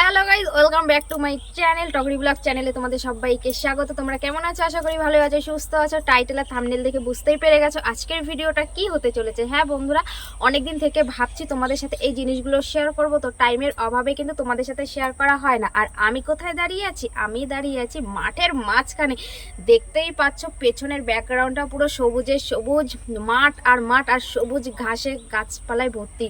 Hello guys, welcome back to my channel Tokri vlog চ্যানেলে তোমাদের সবাইকে স্বাগত। তোমরা কেমন আছো? আশা করি ভালো আছো, সুস্থ আছো। টাইটেল আর থাম্বনেল দেখে বুঝতেই পেরে গেছো আজকের ভিডিওটা কি হতে চলেছে। হ্যাঁ বন্ধুরা, অনেকদিন থেকে ভাবছি তোমাদের সাথে এই জিনিসগুলো শেয়ার করব, তো টাইমের অভাবে কিন্তু তোমাদের সাথে শেয়ার করা হয় না। আর আমি কোথায় দাঁড়িয়ে আছি? আমি দাঁড়িয়ে আছি মাঠের মাঝখানে। দেখতেই পাচ্ছ পেছনের ব্যাকগ্রাউন্ডটা পুরো সবুজে সবুজ, মাঠ আর সবুজ ঘাসে গাছপালায় ভর্তি।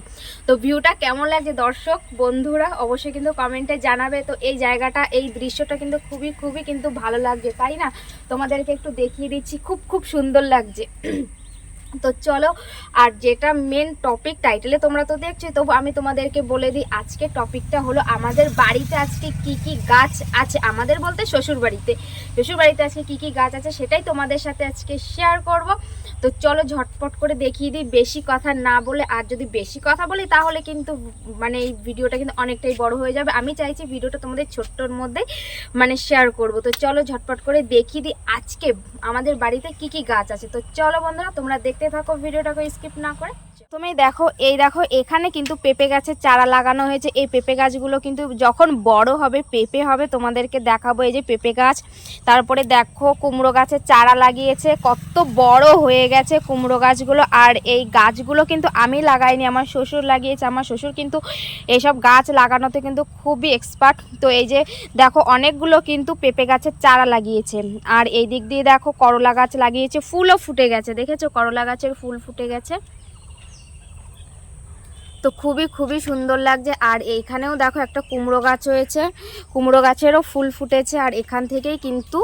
তো ভিউটা কেমন লাগছে দর্শক বন্ধুরা অবশ্যই কিন্তু কমেন্টে জানাবে। তো এই জায়গাটা, এই দৃশ্যটা কিন্তু খুবই কিন্তু ভালো লাগছে, তাই না? তোমাদেরকে একটু দেখিয়ে দিচ্ছি, খুব সুন্দর লাগছে। তো চলো, আর যেটা মেন টপিক টাইটেলে তোমরা তো দেখছো, তবু আমি তোমাদেরকে বলে দিই আজকে টপিকটা হলো আমাদের বাড়িতে আজকে কি কি গাছ আছে। আমাদের বলতে শ্বশুর বাড়িতে আজকে কি কি গাছ আছে সেটাই তোমাদের সাথে আজকে শেয়ার করব। তো চলো ঝটপট করে দেখিয়ে দিই, বেশি কথা না বলে। আর যদি বেশি কথা বলি তাহলে কিন্তু মানে এই ভিডিওটা কিন্তু অনেকটাই বড় হয়ে যাবে। আমি চাইছি ভিডিওটা তোমাদের ছোট্টর মধ্যে মানে শেয়ার করব। তো চলো ঝটপট করে দেখিয়ে দিই আজকে আমাদের বাড়িতে কি কি গাছ আছে। তো চলো বন্ধুরা, তোমরা দেখতে থাকো ভিডিওটাকে স্কিপ না করে। তুমি দেখো, এই দেখো এখানে কিন্তু পেঁপে গাছের চারা লাগানো হয়েছে। এই পেঁপে গাছগুলো কিন্তু যখন বড় হবে, পেঁপে হবে, তোমাদেরকে দেখাবো। এই যে পেঁপে গাছ, তারপরে দেখো কুমড়ো গাছের চারা লাগিয়েছে, কত বড় হয়ে গেছে কুমড়ো গাছগুলো। আর এই গাছগুলো কিন্তু আমি লাগাইনি, আমার শ্বশুর লাগিয়েছে। আমার শ্বশুর কিন্তু এইসব গাছ লাগানোতে কিন্তু খুবই এক্সপার্ট। তো এই যে দেখো অনেকগুলো কিন্তু পেঁপে গাছের চারা লাগিয়েছে। আর এই দিক দিয়ে দেখো করলা গাছ লাগিয়েছে, ফুলও ফুটে গেছে। দেখেছো করলা গাছের ফুল ফুটে গেছে, তো খুবই সুন্দর লাগছে। আর এইখানেও দেখো একটা কুমড়ো গাছ হয়েছে, কুমড়ো গাছেরও ফুল ফুটেছে। আর এখান থেকেই কিন্তু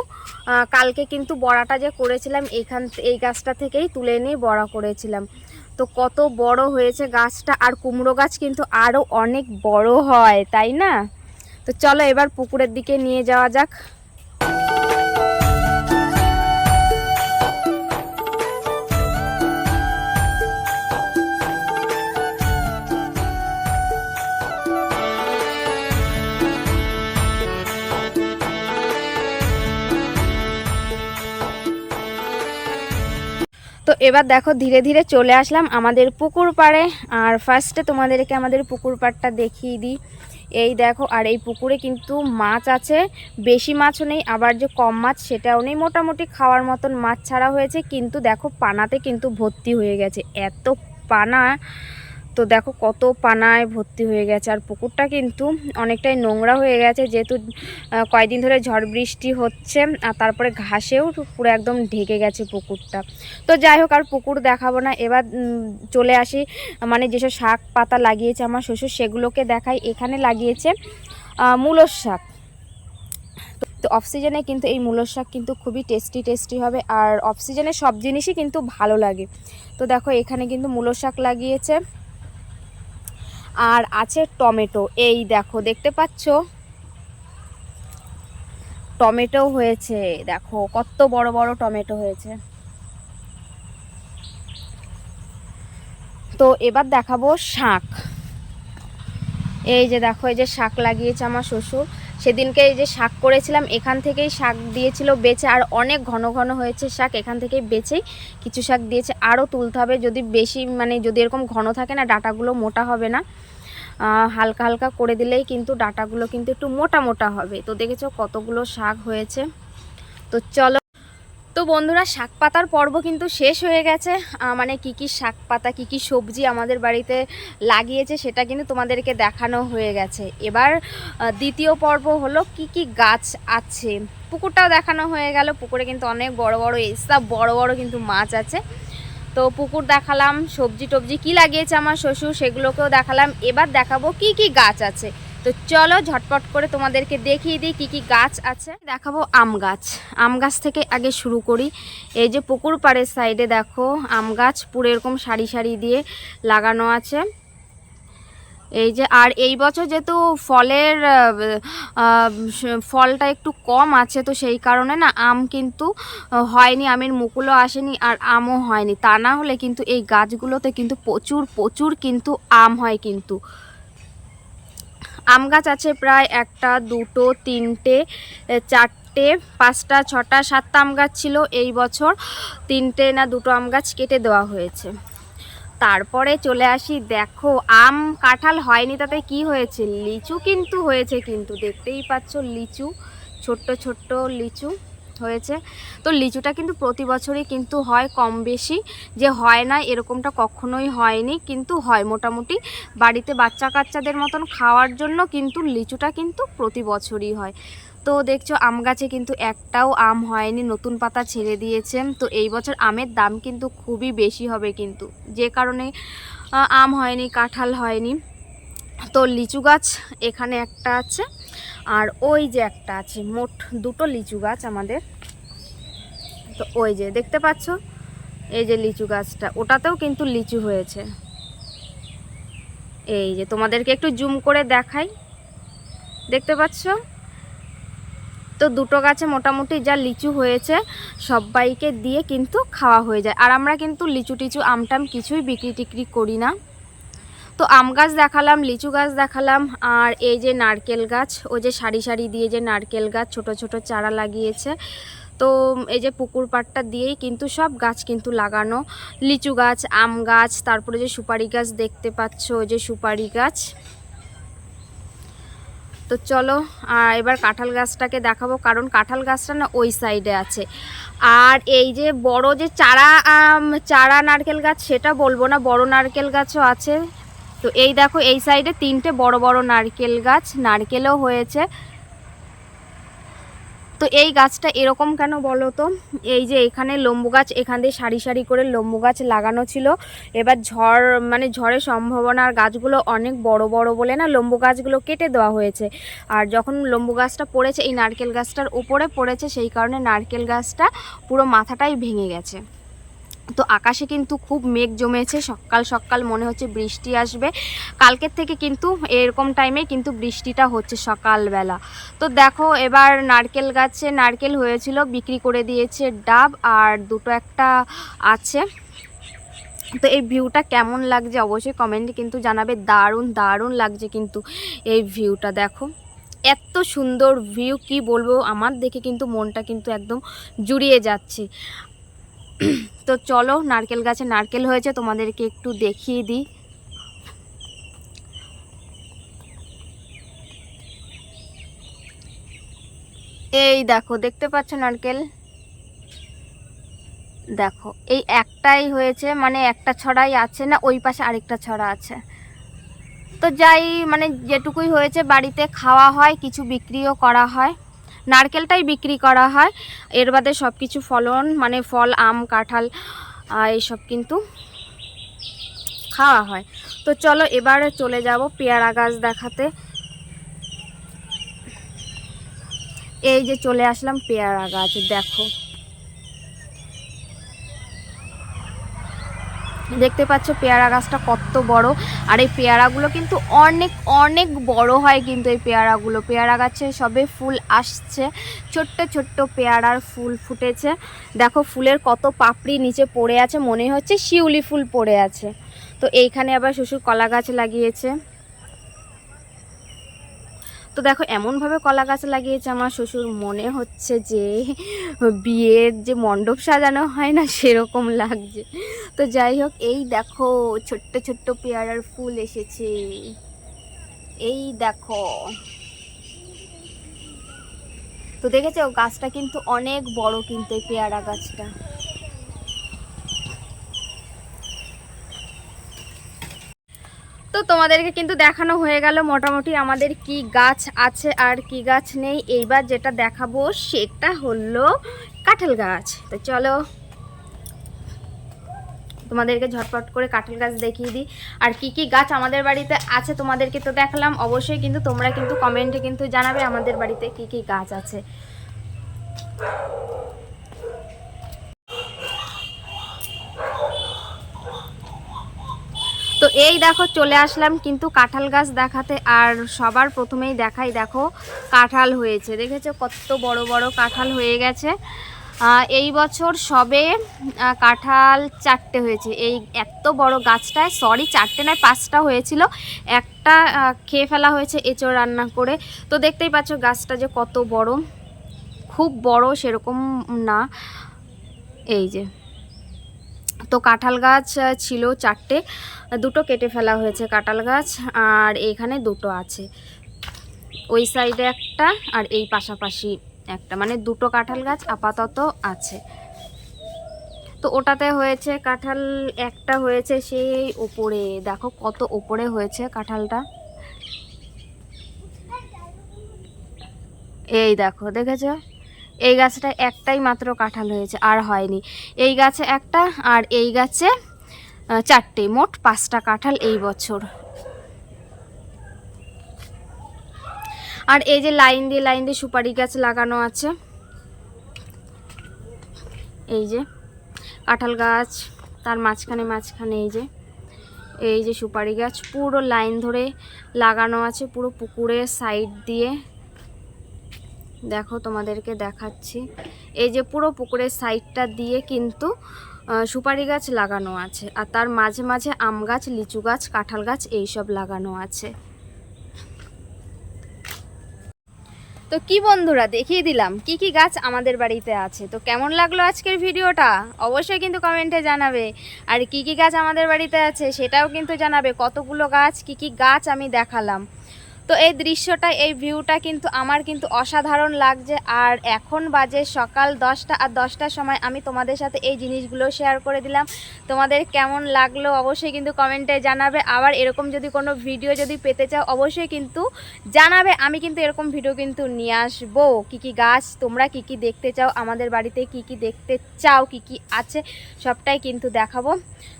কালকে কিন্তু বড়াটা যে করেছিলাম এই গাছটা থেকেই তুলে নিয়ে বড়া করেছিলাম। তো কত বড় হয়েছে গাছটা। আর কুমড়ো গাছ কিন্তু আরও অনেক বড় হয়, তাই না? তো চলো এবার পুকুরের দিকে নিয়ে যাওয়া যাক। তো এবার দেখো ধীরে ধীরে চলে আসলাম আমাদের পুকুর পাড়ে। আর ফার্স্টে তোমাদেরকে আমাদের পুকুর পাড়টা দেখিয়ে দিই। এই দেখো, আর এই পুকুরে কিন্তু মাছ আছে, বেশি মাছও নেই, আবার যে কম মাছ সেটাও নেই, মোটামুটি খাওয়ার মতন মাছ ছাড়া হয়েছে। কিন্তু দেখো পানাতে কিন্তু ভর্তি হয়ে গেছে, এত পানা। তো দেখো কত পানায় ভর্তি হয়ে গেছে। আর পুকুরটা কিন্তু অনেকটাই নোংরা হয়ে গেছে, যেহেতু কয়েকদিন ধরে ঝড় বৃষ্টি হচ্ছে। আর তারপরে ঘাসেও পুরো একদম ঢেকে গেছে পুকুরটা। তো যাই হোক, আর পুকুর দেখাবো না, এবার চলে আসি মানে যেসব শাক পাতা লাগিয়েছে আমার শ্বশুর সেগুলোকে দেখাই। এখানে লাগিয়েছে মূলোর শাক। তো অফ সিজনে কিন্তু এই মূলোর শাক কিন্তু খুবই টেস্টি হবে। আর অফ সিজনে সব জিনিসই কিন্তু ভালো লাগে। তো দেখো এখানে কিন্তু মূলোর শাক লাগিয়েছে। আর আছে টমেটো, এই দেখো দেখতে পাচ্ছ টমেটো হয়েছে, দেখো কত বড় বড় টমেটো হয়েছে। তো এবার দেখাবো শাক। এই যে দেখো, এই যে শাক লাগিয়েছে আমার শ্বশুর। সেদিনকে এই যে শাক করেছিলাম, এখান থেকেই শাক দিয়েছিল বেচে। আর অনেক ঘন ঘন হয়েছে শাক, এখান থেকেই বেচেই কিছু শাক দিয়েছে। আরও তুলতে হবে, যদি বেশি মানে যদি এরকম ঘন থাকে না, ডাঁটাগুলো মোটা হবে না। হালকা হালকা করে দিলেই কিন্তু ডাঁটাগুলো কিন্তু একটু মোটা মোটা হবে। তো দেখেছো কতগুলো শাক হয়েছে। তো চলো, তো বন্ধুরা শাক পাতার পর্ব কিন্তু শেষ হয়ে গেছে। মানে কি কি শাক পাতা, কি কি সবজি আমাদের বাড়িতে লাগিয়েছে সেটা কিন্তু তোমাদেরকে দেখানো হয়ে গেছে। এবার দ্বিতীয় পর্ব হলো কি কি গাছ আছে। পুকুরটাও দেখানো হয়ে গেল, পুকুরে কিন্তু অনেক বড় বড় এইসব বড় কিন্তু মাছ আছে। তো পুকুর দেখালাম, সবজি টবজি কি লাগিয়েছে আমার শ্বশুর সেগুলোকেও দেখালাম। এবার দেখাবো কি কি গাছ আছে। তো চলো ঝটপট করে তোমাদেরকে দেখিয়ে দিই কি কি গাছ আছে। দেখাবো আম গাছ থেকে আগে শুরু করি। এই যে পুকুর পাড়ের সাইডে দেখো আম গাছ পুরো এরকম সারি সারি দিয়ে লাগানো আছে। এই যে, আর এই বছর যেহেতু ফলটা একটু কম আছে, তো সেই কারণে না আম কিন্তু হয়নি, আমের মুকুলও আসেনি আর আমও হয়নি। তা না হলে কিন্তু এই গাছগুলোতে কিন্তু প্রচুর কিন্তু আম হয়। কিন্তু আম গাছ আছে প্রায় 1 2 3 4 5 6 7টা আম গাছ ছিল। এই বছর 3 না 2 আম গাছ কেটে দেওয়া হয়েছে। তারপরে চলে আসি, দেখো আম কাঁঠাল হয়নি তাতে কি হয়েছে, লিচু কিন্তু হয়েছে, কিন্তু দেখতেই পাচ্ছ লিচু, ছোট্ট ছোট্ট লিচু হয়েছে। তো লিচুটা কিন্তু প্রতি বছরই কিন্তু হয়, কম বেশি যে হয় না এরকমটা কখনোই হয়নি, কিন্তু হয় মোটামুটি বাড়িতে বাচ্চা কাচ্চাদের মতন খাওয়ার জন্য কিন্তু লিচুটা কিন্তু প্রতি বছরই হয়। তো দেখছো আম গাছে কিন্তু একটাও আম হয়নি, নতুন পাতা ছেড়ে দিয়েছে। তো এই বছর আমের দাম কিন্তু খুবই বেশি হবে, কিন্তু যে কারণে আম হয়নি, কাঁঠাল হয়নি। তো লিচু গাছ এখানে একটা আছে, আর ওই যে একটা আছে, মোট দুটো লিচু গাছ আমাদের। তো ওই যে দেখতে পাচ্ছ, এই যে লিচু গাছটা, ওটাতেও কিন্তু লিচু হয়েছে। এই যে তোমাদেরকে একটু জুম করে দেখাই, দেখতে পাচ্ছ? তো দুটো গাছে মোটামুটি যা লিচু হয়েছে সবাইকে দিয়ে কিন্তু খাওয়া হয়ে যায়। আর আমরা কিন্তু লিচু টিচু আমটাম কিছুই বিক্রি টিক্রি করি না। তো আম গাছ দেখালাম, লিচু গাছ দেখালাম, আর এই যে নারকেল গাছ, ওই যে সারি সারি দিয়ে যে নারকেল গাছ ছোট ছোট চারা লাগিয়েছে। তো এই যে পুকুর পাড়টা দিয়েই কিন্তু সব গাছ কিন্তু লাগানো, লিচু গাছ, আম গাছ, তারপরে যে সুপারি গাছ দেখতে পাচ্ছ, ওই যে সুপারি গাছ। তো চলো এবার কাঁঠাল গাছটাকে দেখাবো, কারণ কাঁঠাল গাছটা না ওই সাইডে আছে। আর এই যে বড় যে চারা নারকেল গাছ, সেটা বলবো না, বড় নারকেল গাছও আছে। তো এই দেখো এই সাইডে তিনটে বড় বড় নারকেল গাছ, নারকেলও হয়েছে। তো এই গাছটা এরকম কেন বলো তো, এই যে এখানে লম্বু গাছ, এখান দিয়ে সারি সারি করে লম্বু গাছ লাগানো ছিল। এবার ঝড়ের সম্ভাবনা, আর গাছগুলো অনেক বড় বড় বলে না লম্বু গাছগুলো কেটে দেওয়া হয়েছে। আর যখন লম্বু গাছটা পড়েছে এই নারকেল গাছটার উপরে পড়েছে, সেই কারণে নারকেল গাছটা পুরো মাথাটাই ভেঙে গেছে। তো আকাশে কিন্তু খুব মেঘ জমেছে, সকাল সকাল মনে হচ্ছে বৃষ্টি আসবে। কালকের থেকে কিন্তু এরকম টাইমে কিন্তু বৃষ্টিটা হচ্ছে সকালবেলা। তো দেখো এবার নারকেল গাছে নারকেল হয়েছিল, বিক্রি করে দিয়েছে ডাব, আর দুটো একটা আছে। তো এই ভিউটা কেমন লাগছে অবশ্যই কমেন্টে কিন্তু জানাবে, দারুণ দারুণ লাগছে কিন্তু এই ভিউটা। দেখো এত সুন্দর ভিউ, কি বলবো, আমার দেখে কিন্তু মনটা কিন্তু একদম জুড়িয়ে যাচ্ছে। তো চলো নারকেল গাছে নারকেল হয়েছে, তোমাদেরকে একটু দেখিয়ে দিই। এই দেখো দেখতে পাচ্ছ নারকেল, দেখো এই একটাই হয়েছে, মানে একটা ছড়াই আছে, না ওই পাশে আরেকটা ছড়া আছে। তো যাই মানে যেটুকুই হয়েছে বাড়িতে খাওয়া হয়, কিছু বিক্রিও করা হয়, নারকেলটাই বিক্রি করা হয়। এর বাদে সব কিছু ফলন মানে ফল, আম, কাঁঠাল এইসব কিন্তু খাওয়া হয়। তো চলো এবারে চলে যাব পেয়ারা গাছ দেখাতে। এই যে চলে আসলাম পেয়ারা গাছ, দেখো দেখতে পাচ্ছ পেয়ারা গাছটা কত বড়। আর এই পেয়ারাগুলো কিন্তু অনেক অনেক বড় হয়, কিন্তু এই পেয়ারা গাছে সবে ফুল আসছে, ছোট্ট ছোট্ট পেয়ারার ফুল ফুটেছে। দেখো ফুলের কত পাপড়ি নিচে পড়ে আছে, মনে হচ্ছে শিউলি ফুল পড়ে আছে। তো এইখানে আবার শ্বশুর কলা গাছ লাগিয়েছে। তো দেখো এমনভাবে কলা গাছ লাগিয়েছে আমার শ্বশুর, মনে হচ্ছে যে বিয়ের যে মণ্ডপ সাজানো হয় না সেরকম লাগছে। তো যাই হোক, এই দেখো ছোট্ট ছোট্ট পেয়ারার ফুল এসেছে, এই দেখো। তো দেখেছো গাছটা কিন্তু অনেক বড়, কিন্তু এই পেয়ারা গাছটা। তো তোমাদেরকে কিন্তু দেখানো হয়ে গেল মোটামুটি আমাদের কি গাছ আছে আর কি গাছ নেই। এইবার যেটা দেখাবো সেটা হলো কাঁঠাল গাছ। তো চলো তোমাদেরকে ঝটপট করে কাঁঠাল গাছ দেখিয়ে দিই। আর কি কি গাছ আমাদের বাড়িতে আছে তোমাদেরকে তো দেখালাম, অবশ্যই কিন্তু তোমরা কিন্তু কমেন্টে কিন্তু জানাবে আমাদের বাড়িতে কি কি গাছ আছে। তো এই দেখো চলে আসলাম কিন্তু কাঁঠাল গাছ দেখাতে। আর সবার প্রথমেই দেখাই, দেখো কাঁঠাল হয়েছে, দেখেছো কত বড় বড় কাঁঠাল হয়ে গেছে। এই বছর সবে কাঁঠাল 4টে হয়েছে এই এত বড় গাছটায়, সরি 4টে নয় 5টা হয়েছিল, একটা খেয়ে ফেলা হয়েছে এঁচোড় রান্না করে। তো দেখতেই পাচ্ছ গাছটা যে কত বড়, খুব বড় সেরকম না। এই যে তো কাঁঠাল গাছ ছিল 4টে, 2টো কেটে ফেলা হয়েছে কাঁঠাল গাছ, আর এইখানে 2টো আছে, ওই সাইডে একটা আর এই পাশাপাশি একটা, মানে 2টো কাঁঠাল গাছ আপাতত আছে। তো ওটাতে হয়েছে কাঁঠাল, একটা হয়েছে সেই ওপরে, দেখো কত ওপরে হয়েছে কাঁঠালটা, এই দেখো দেখেছো, এই গাছটা একটাই মাত্র কাঁঠাল হয়েছে, আর হয়নি। এই গাছে একটা আর এই গাছে 4টে, মোট 5টা কাঁঠাল এই বছর। আর এই যে লাইন দিয়ে সুপারি গাছ লাগানো আছে, এই যে কাঁঠাল গাছ, তার মাঝখানে এই যে সুপারি গাছ, পুরো লাইন ধরে লাগানো আছে, পুরো পুকুরের সাইড দিয়ে। দেখো তোমাদেরকে দেখাচ্ছি, এই যে পুরো পুকুরের সাইডটা দিয়ে কিন্তু সুপারি গাছ লাগানো আছে, আর তার মাঝে মাঝে আম গাছ, লিচু গাছ, কাঁঠাল গাছ এইসব লাগানো আছে। তো কি বন্ধুরা, দেখিয়ে দিলাম কি কি গাছ আমাদের বাড়িতে আছে। তো কেমন লাগলো আজকের ভিডিওটা অবশ্যই কিন্তু কমেন্টে জানাবে, আর কি কি গাছ আমাদের বাড়িতে আছে সেটাও কিন্তু জানাবে, কতগুলো গাছ, কি কি গাছ আমি দেখালাম। তো এই দৃশ্যটা, এই ভিউটা কিন্তু আমার কিন্তু অসাধারণ লাগছে। আর এখন বাজে সকাল 10টা, আর 10টার সময় আমি তোমাদের সাথে এই জিনিসগুলো শেয়ার করে দিলাম। তোমাদের কেমন লাগলো অবশ্যই কিন্তু কমেন্টে জানাবে। আবার এরকম যদি কোনো ভিডিও যদি পেতে চাও অবশ্যই কিন্তু জানাবে, আমি কিন্তু এরকম ভিডিও কিন্তু নিয়ে আসবো। কী কী গাছ তোমরা কী কী দেখতে চাও, আমাদের বাড়িতে কী কী দেখতে চাও, কী কী আছে সবটাই কিন্তু দেখাবো।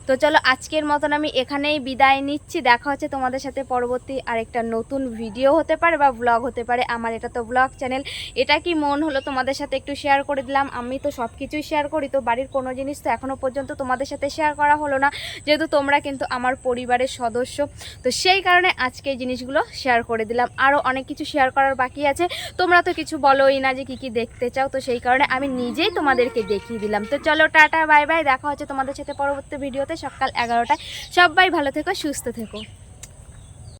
তো চলো আজকের মতন আমি এখানেই বিদায় নিচ্ছি। দেখা হচ্ছে তোমাদের সাথে পরবর্তী আরেকটা নতুন ভিডিও হতে পারে বা ব্লগ হতে পারে। আমার এটা তো ব্লগ চ্যানেল, এটা কি মন হলো তোমাদের সাথে একটু শেয়ার করে দিলাম। আমি তো সব কিছুই শেয়ার করি, তো বাড়ির কোনো জিনিস তো এখনও পর্যন্ত তোমাদের সাথে শেয়ার করা হলো না, যেহেতু তোমরা কিন্তু আমার পরিবারের সদস্য। তো সেই কারণে আজকে এই জিনিসগুলো শেয়ার করে দিলাম। আরও অনেক কিছু শেয়ার করার বাকি আছে, তোমরা তো কিছু বলোই না যে কী কী দেখতে চাও, তো সেই কারণে আমি নিজেই তোমাদেরকে দেখিয়ে দিলাম। তো চলো টাটা বাই বাই, দেখা হচ্ছে তোমাদের সাথে পরবর্তী ভিডিওতে সকাল 11টায়। সবাই ভালো থেকো, সুস্থ থেকো।